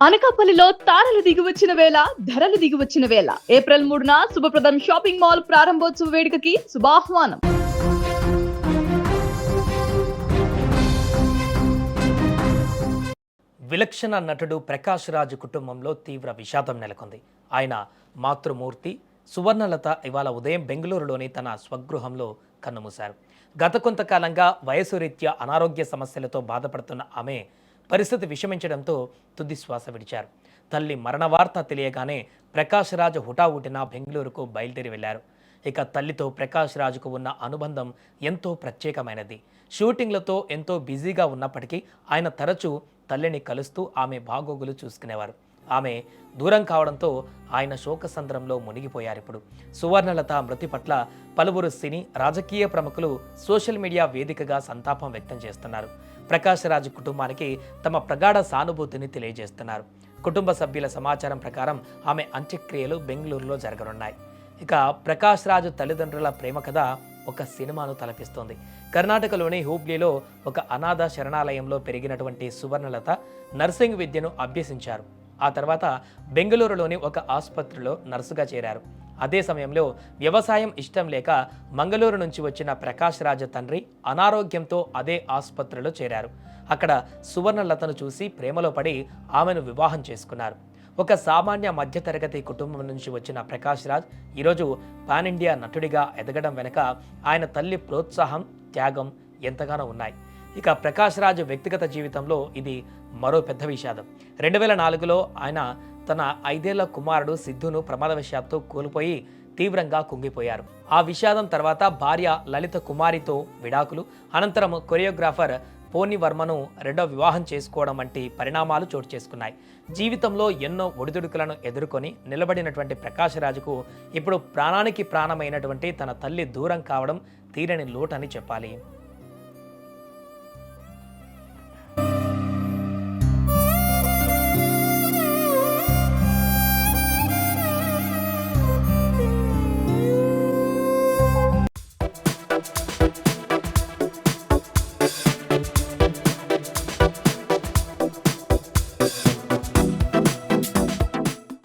అనకాపల్లిలో తారలు దిగివచ్చిన వేళ ధరలు దిగివచ్చిన వేళ ఏప్రిల్ 3న శుభప్రదం షాపింగ్ మాల్ ప్రారంభోత్సవ వేడుకకి శుభాహ్వానం. విలక్షణ నటుడు ప్రకాష్ రాజ్ కుటుంబంలో తీవ్ర విషాదం నెలకొంది. ఆయన మాతృమూర్తి సువర్ణలత ఇవాళ ఉదయం బెంగళూరులోని తన స్వగృహంలో కన్నుమూశారు. గత కొంతకాలంగా వయసు రీత్యా అనారోగ్య సమస్యలతో బాధపడుతున్న ఆమె పరిస్థితి విషమించడంతో తుది శ్వాస విడిచారు. తల్లి మరణ వార్త తెలియగానే ప్రకాష్ రాజ్ హుటాహుటిన బెంగళూరుకు బయలుదేరి వెళ్లారు. ఇక తల్లితో ప్రకాష్ రాజ్కు ఉన్న అనుబంధం ఎంతో ప్రత్యేకమైనది. షూటింగ్లతో ఎంతో బిజీగా ఉన్నప్పటికీ ఆయన తరచూ తల్లిని కలుస్తూ ఆమె బాగోగులు చూసుకునేవారు. ఆమె దూరం కావడంతో ఆయన శోకసంద్రంలో మునిగిపోయారు. ఇప్పుడు సువర్ణలత మృతి పట్ల పలువురు సినీ రాజకీయ ప్రముఖులు సోషల్ మీడియా వేదికగా సంతాపం వ్యక్తం చేస్తున్నారు. ప్రకాష్ రాజ్ కుటుంబానికి తమ ప్రగాఢ సానుభూతిని తెలియజేస్తున్నారు. కుటుంబ సభ్యుల సమాచారం ప్రకారం ఆమె అంత్యక్రియలు బెంగళూరులో జరగనున్నాయి. ఇక ప్రకాష్ రాజ్ తల్లిదండ్రుల ప్రేమ కథ ఒక సినిమాను తలపిస్తోంది. కర్ణాటకలోని హూబ్లీలో ఒక అనాథ శరణాలయంలో పెరిగినటువంటి సువర్ణలత నర్సింగ్ విద్యను అభ్యసించారు. ఆ తర్వాత బెంగళూరులోని ఒక ఆసుపత్రిలో నర్సుగా చేరారు. అదే సమయంలో వ్యవసాయం ఇష్టం లేక మంగళూరు నుంచి వచ్చిన ప్రకాష్ రాజ్ తండ్రి అనారోగ్యంతో అదే ఆసుపత్రిలో చేరారు. అక్కడ సువర్ణలతను చూసి ప్రేమలో పడి ఆమెను వివాహం చేసుకున్నారు. ఒక సామాన్య మధ్యతరగతి కుటుంబం నుంచి వచ్చిన ప్రకాష్ రాజ్ ఈరోజు పాన్ ఇండియా నటుడిగా ఎదగడం వెనుక ఆయన తల్లి ప్రోత్సాహం, త్యాగం ఎంతగానో ఉన్నాయి. ఇక ప్రకాష్ రాజ్ వ్యక్తిగత జీవితంలో ఇది మరో పెద్ద విషాదం. 2004లో ఆయన తన 5 ఏళ్ల కుమారుడు సిద్ధును ప్రమాదవశాత్తు కోల్పోయి తీవ్రంగా కుంగిపోయారు. ఆ విషాదం తర్వాత భార్య లలిత కుమారితో విడాకులు, అనంతరం కొరియోగ్రాఫర్ పోని వర్మను రెండో వివాహం చేసుకోవడం వంటి పరిణామాలు చోటు చేసుకున్నాయి. జీవితంలో ఎన్నో ఒడిదుడుకులను ఎదుర్కొని నిలబడినటువంటి ప్రకాష్ రాజ్కు ఇప్పుడు ప్రాణానికి ప్రాణమైనటువంటి తన తల్లి దూరం కావడం తీరని లోటని చెప్పాలి.